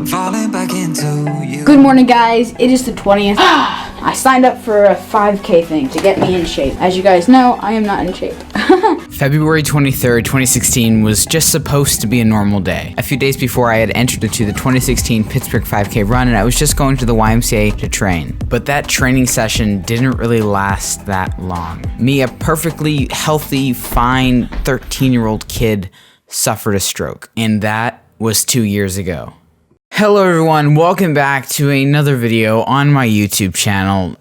falling back into you. Good morning, guys. It is the 20th. I signed up for a 5K thing to get me in shape. As you guys know, I am not in shape. February 23rd, 2016 was just supposed to be a normal day. A few days before, I had entered into the 2016 Pittsburgh 5K run, and I was just going to the YMCA to train. But that training session didn't really last that long. Me, a perfectly healthy, fine 13-year-old kid, suffered a stroke, and that was 2 years ago. Hello everyone, welcome back to another video on my YouTube channel.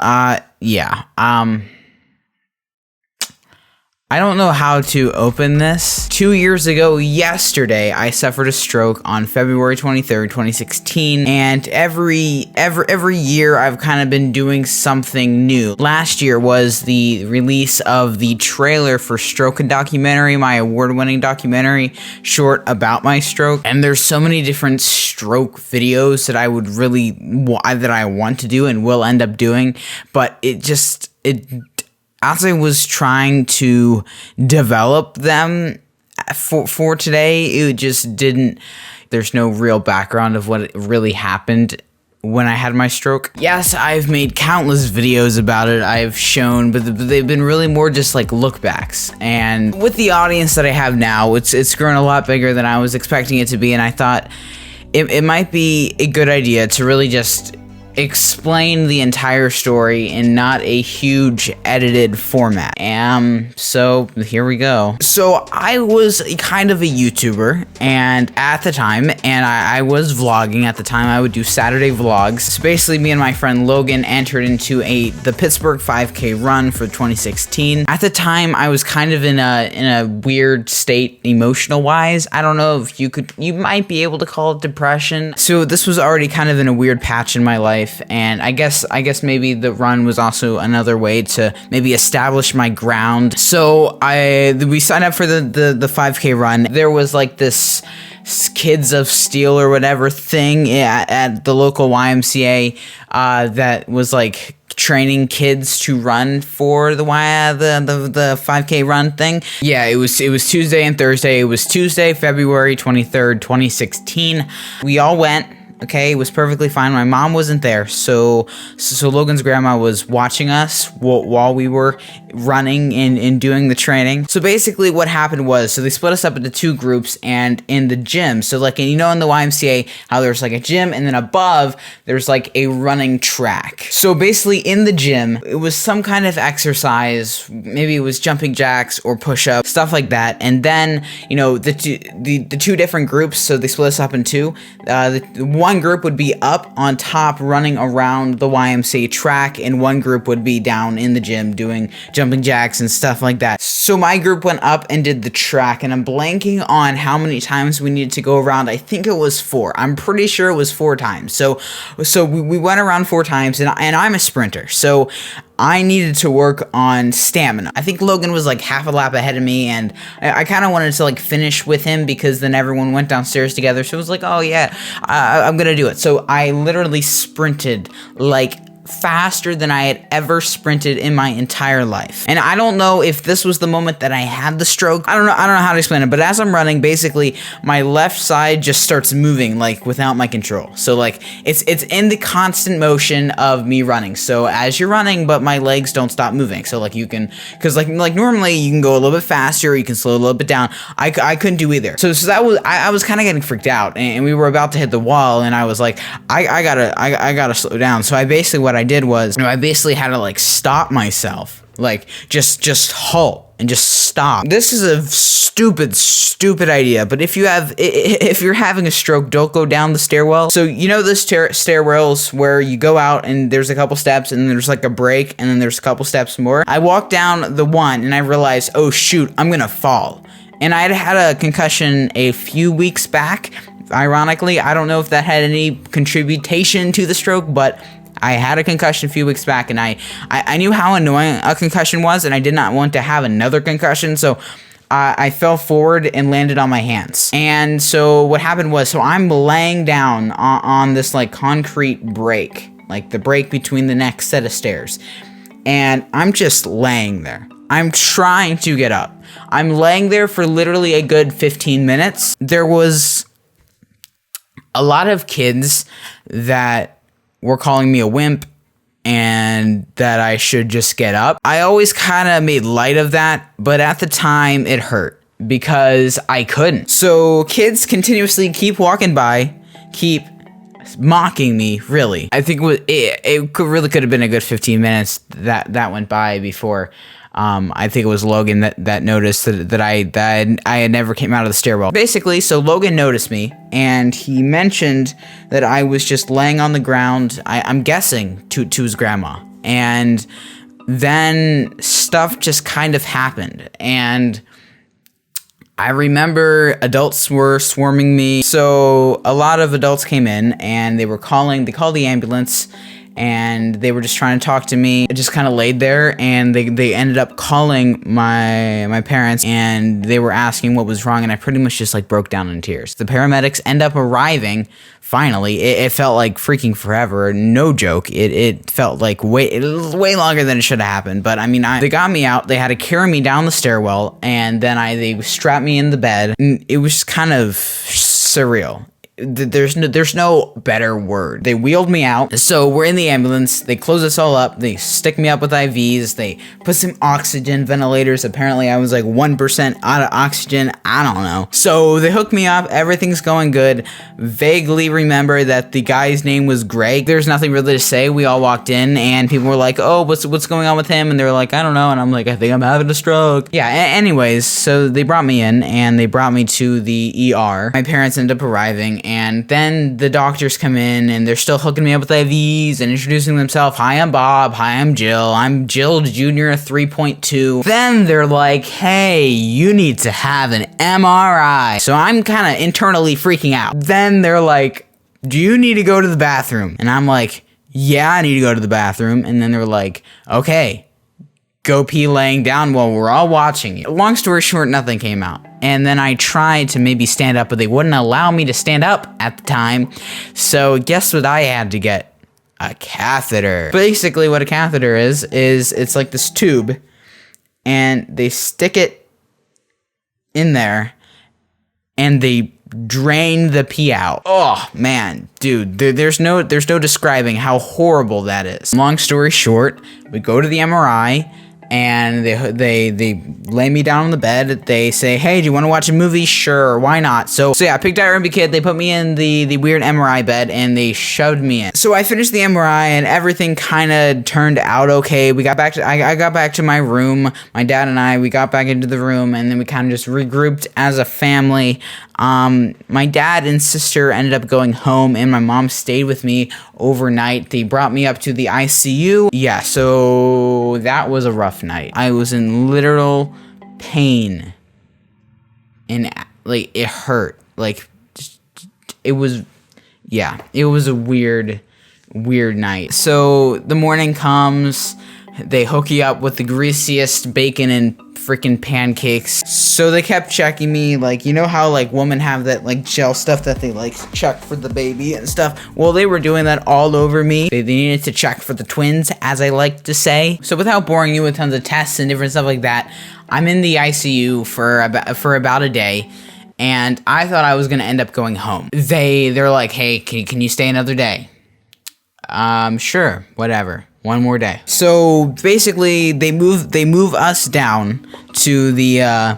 I don't know how to open this. 2 years ago yesterday, I suffered a stroke on February 23rd, 2016, and every year I've kind of been doing something new. Last year was the release of the trailer for Stroke Documentary, my award-winning documentary short about my stroke, and there's so many different stroke videos that I would really want to do and will end up doing, but as I was trying to develop them for today, it just didn't, there's no real background of what really happened when I had my stroke. Yes, I've made countless videos about it, I've shown, but they've been really more just like lookbacks. And with the audience that I have now, it's grown a lot bigger than I was expecting it to be, and I thought it might be a good idea to really just explain the entire story in not a huge edited format. So here we go. So I was kind of a YouTuber, and at the time, and I was vlogging at the time. I would do Saturday vlogs. So basically, me and my friend Logan entered into the Pittsburgh 5K run for 2016. At the time, I was kind of in a weird state emotional wise. I don't know if you might be able to call it depression. So this was already kind of in a weird patch in my life. And I guess maybe the run was also another way to maybe establish my ground. So we signed up for the 5K run. There was like this Kids of Steel or whatever thing at the local YMCA that was like training kids to run for the 5K run thing. Yeah, it was Tuesday and Thursday. It was Tuesday, February 23rd, 2016. We all went. Okay, it was perfectly fine. My mom wasn't there, so Logan's grandma was watching us while we were running and doing the training. So basically what happened was, so they split us up into two groups, and in the gym, so like, and you know in the YMCA, how there's like a gym, and then above, there's like a running track. So basically in the gym, it was some kind of exercise, maybe it was jumping jacks or push-ups, stuff like that, and then, you know, the two different groups, so they split us up in two. One group would be up on top running around the YMCA track, and one group would be down in the gym doing jumping jacks and stuff like that. So my group went up and did the track, and I'm blanking on how many times we needed to go around. I think it was 4. I'm pretty sure it was 4 times. So we went around 4 times, and I'm a sprinter, so I needed to work on stamina. I think Logan was like half a lap ahead of me, and I kind of wanted to like finish with him because then everyone went downstairs together. So it was like, oh yeah, I'm gonna do it. So I literally sprinted like faster than I had ever sprinted in my entire life. And I don't know if this was the moment that I had the stroke. I don't know how to explain it, but as I'm running, basically my left side just starts moving like without my control. So like it's in the constant motion of me running. So as you're running, but my legs don't stop moving. So like you can, cause like normally you can go a little bit faster, or you can slow a little bit down. I couldn't do either. So that was, I was kind of getting freaked out, and we were about to hit the wall, and I was like, I gotta slow down. So what I did was, I basically had to like stop myself, like just halt and just stop. This is a stupid idea, but if you're having a stroke, don't go down the stairwell. So you know those stairwells where you go out and there's a couple steps and then there's like a break and then there's a couple steps more. I walked down the one and I realized, oh shoot, I'm gonna fall. And I had a concussion a few weeks back. Ironically, I don't know if that had any contribution to the stroke, but I had a concussion a few weeks back, and I knew how annoying a concussion was, and I did not want to have another concussion, so I fell forward and landed on my hands. And so what happened was, so I'm laying down on this like concrete break, like the break between the next set of stairs, and I'm just laying there. I'm trying to get up. I'm laying there for literally a good 15 minutes. There was a lot of kids that were calling me a wimp and that I should just get up. I always kind of made light of that, but at the time it hurt because I couldn't. So kids continuously keep walking by, keep mocking me, really. I think it could have been a good 15 minutes that went by before I think it was Logan that noticed that I never came out of the stairwell. Basically, so Logan noticed me, and he mentioned that I was just laying on the ground, I'm guessing, to his grandma. And then stuff just kind of happened, and I remember adults were swarming me. So a lot of adults came in, and they called the ambulance, and they were just trying to talk to me. I just kind of laid there, and they ended up calling my parents, and they were asking what was wrong, and I pretty much just like broke down in tears. The paramedics end up arriving. Finally, it felt like freaking forever. No joke. It felt like way longer than it should have happened. But I mean, they got me out. They had to carry me down the stairwell, and then they strapped me in the bed. And it was just kind of surreal. There's no better word. They wheeled me out. So we're in the ambulance. They close us all up. They stick me up with IVs. They put some oxygen ventilators. Apparently I was like 1% out of oxygen. I don't know. So they hook me up. Everything's going good. Vaguely remember that the guy's name was Greg. There's nothing really to say. We all walked in and people were like, oh, what's going on with him? And they were like, I don't know. And I'm like, I think I'm having a stroke. Yeah, anyways, so they brought me in and they brought me to the ER. My parents ended up arriving. And then the doctors come in and they're still hooking me up with IVs and introducing themselves. Hi, I'm Bob. Hi, I'm Jill. I'm Jill Jr. 3.2. Then they're like, hey, you need to have an MRI. So I'm kind of internally freaking out. Then they're like, do you need to go to the bathroom? And I'm like, yeah, I need to go to the bathroom. And then they're like, okay, go pee laying down while we're all watching you. Long story short, nothing came out. And then I tried to maybe stand up, but they wouldn't allow me to stand up at the time. So guess what I had to get? A catheter. Basically what a catheter is it's like this tube, and they stick it in there, and they drain the pee out. Oh man, dude, there's no describing how horrible that is. Long story short, we go to the MRI, and they lay me down on the bed. They say, hey, do you want to watch a movie? Sure, why not? So yeah, I picked out Ruby Kid. They put me in the weird MRI bed, and they shoved me in. So I finished the MRI, and everything kind of turned out okay. I got back to my room. My dad and we got back into the room, and then we kind of just regrouped as a family. My dad and sister ended up going home, and my mom stayed with me overnight. They brought me up to the ICU. Yeah, so that was a rough night. I was in literal pain, and like it hurt. Like it was a weird night. So the morning comes, they hook you up with the greasiest bacon and freaking pancakes. So they kept checking me, like, you know how like women have that like gel stuff that they like check for the baby and stuff? Well, they were doing that all over me. They needed to check for the twins, as I like to say. So without boring you with tons of tests and different stuff like that, I'm in the ICU for about a day, and I thought I was gonna end up going home. They're like, hey, can you stay another day? Sure, whatever. One more day. So basically, they move us down to the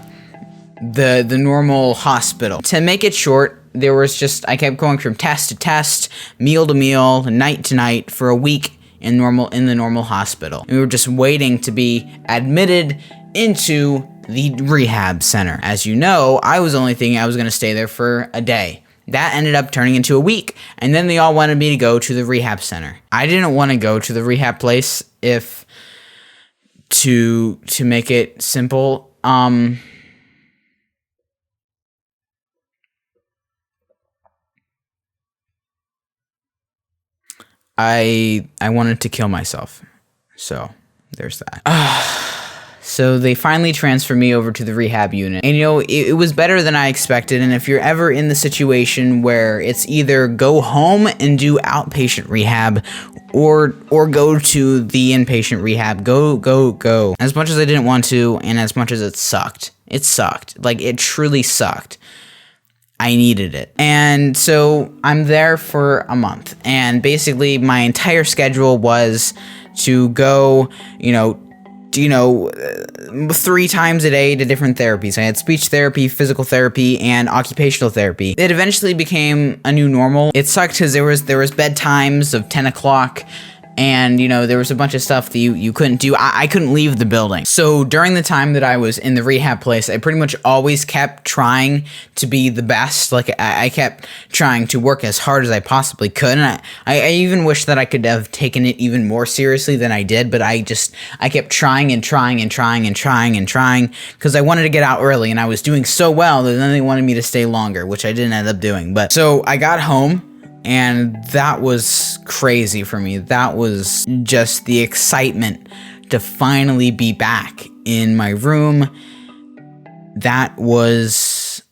normal hospital. To make it short, I kept going from test to test, meal to meal, night to night for a week in the normal hospital. And we were just waiting to be admitted into the rehab center. As you know, I was only thinking I was going to stay there for a day. That ended up turning into a week, and then they all wanted me to go to the rehab center. I didn't want to go to the rehab place to make it simple, I wanted to kill myself. So, there's that. So they finally transferred me over to the rehab unit. And you know, it was better than I expected. And if you're ever in the situation where it's either go home and do outpatient rehab or go to the inpatient rehab, go. As much as I didn't want to, and as much as it sucked. Like, it truly sucked. I needed it. And so I'm there for a month. And basically my entire schedule was to go, 3 times a day to different therapies. I had speech therapy, physical therapy, and occupational therapy. It eventually became a new normal. It sucked because there was bedtimes of 10 o'clock. And, there was a bunch of stuff that you couldn't do. I couldn't leave the building. So during the time that I was in the rehab place, I pretty much always kept trying to be the best. Like, I kept trying to work as hard as I possibly could. And I even wish that I could have taken it even more seriously than I did. But I kept trying and trying and trying and trying and trying because I wanted to get out early. And I was doing so well that then they wanted me to stay longer, which I didn't end up doing. But so I got home. And that was crazy for me. That was just the excitement to finally be back in my room. That was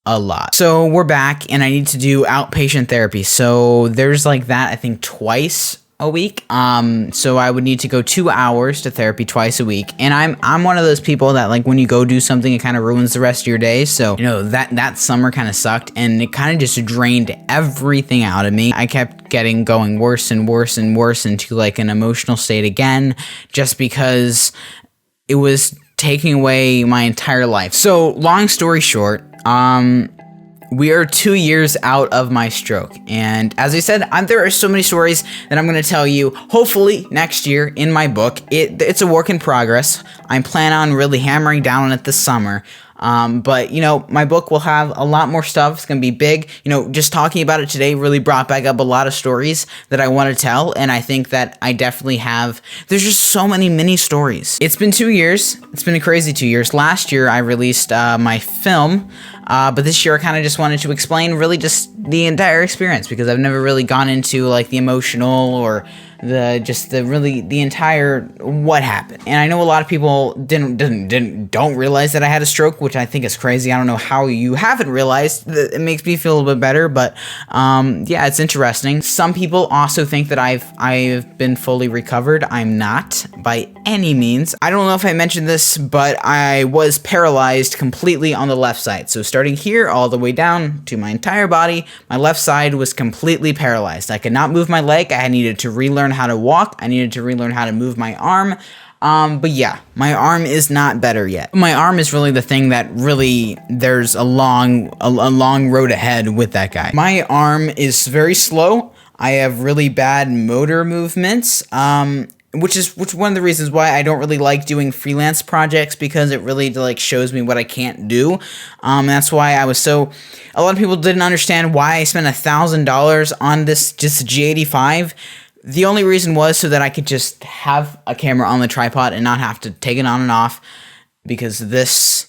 a lot. So we're back and I need to do outpatient therapy. So there's like that, I think twice a week. So I would need to go 2 hours to therapy twice a week. And I'm one of those people that like when you go do something, it kind of ruins the rest of your day. So, that summer kind of sucked and it kind of just drained everything out of me. I kept going worse and worse and worse into like an emotional state again, just because it was taking away my entire life. So long story short, we are 2 years out of my stroke. And as I said, there are so many stories that I'm going to tell you, hopefully next year in my book. It's a work in progress. I'm planning on really hammering down on it this summer. But my book will have a lot more stuff. It's going to be big. Just talking about it today really brought back up a lot of stories that I want to tell. And I think that I definitely have. There's just so many mini stories. It's been 2 years. It's been a crazy 2 years. Last year I released my film. But this year I kind of just wanted to explain really just the entire experience because I've never really gone into like the emotional or the entire what happened. And I know a lot of people don't realize that I had a stroke, which I think is crazy. I don't know how you haven't realized. It makes me feel a little bit better, but yeah, it's interesting. Some people also think that I've been fully recovered. I'm not by any means. I don't know if I mentioned this, but I was paralyzed completely on the left side. So starting here all the way down to my entire body, my left side was completely paralyzed. I could not move my leg. I needed to relearn how to walk. I needed to relearn how to move my arm. But yeah, my arm is not better yet. My arm is really the thing that really, there's a long road ahead with that guy. My arm is very slow. I have really bad motor movements. Which one of the reasons why I don't really like doing freelance projects, because it really like shows me what I can't do. That's why a lot of people didn't understand why I spent $1,000 on this just G85. The only reason was so that I could just have a camera on the tripod and not have to take it on and off, because this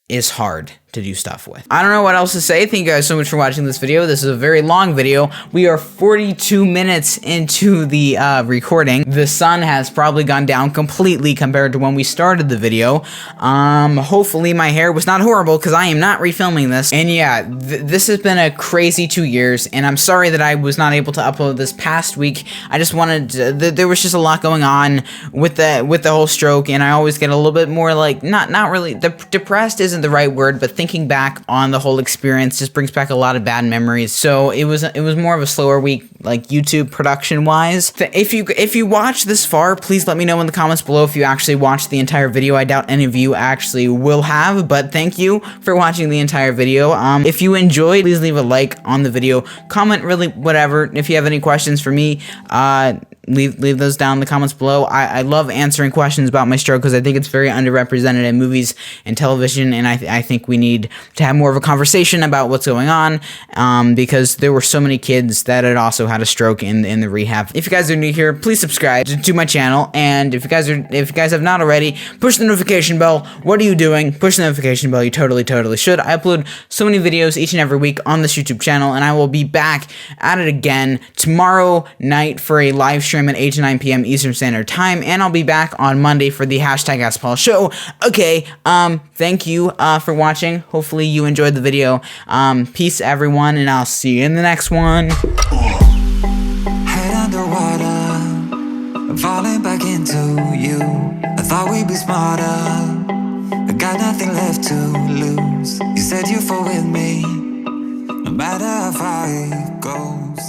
is hard to do stuff with. I don't know what else to say. Thank you guys so much for watching this video. This is a very long video. We are 42 minutes into the recording. The sun has probably gone down completely compared to when we started the video. Hopefully my hair was not horrible, because I am not refilming this. And yeah, this has been a crazy 2 years, and I'm sorry that I was not able to upload this past week. I just wanted to, there was just a lot going on with the whole stroke, and I always get a little bit more like, not really, depressed isn't the right word, but thinking back on the whole experience just brings back a lot of bad memories. So it was more of a slower week, like YouTube production wise. If you watch this far, please let me know in the comments below if you actually watched the entire video. I doubt any of you actually will have, but thank you for watching the entire video. If you enjoyed, please leave a like on the video, comment, really whatever. If you have any questions for me, leave those down in the comments below. I love answering questions about my stroke because I think it's very underrepresented in movies and television, and I think we need to have more of a conversation about what's going on, because there were so many kids that had also had a stroke in the rehab. If you guys are new here, please subscribe to my channel, and if you guys have not already, push the notification bell. What are you doing? Push the notification bell. You totally should. I upload so many videos each and every week on this YouTube channel, and I will be back at it again tomorrow night for a live stream at 8 to 9 p.m. Eastern Standard Time, and I'll be back on Monday for the #AskPaul show. Okay, thank you for watching. Hopefully you enjoyed the video. Peace everyone, and I'll see you in the next one. Head underwater, falling back into you. I thought we'd be smarter, I got nothing left to lose. You said you'd fall with me, matter how far it goes.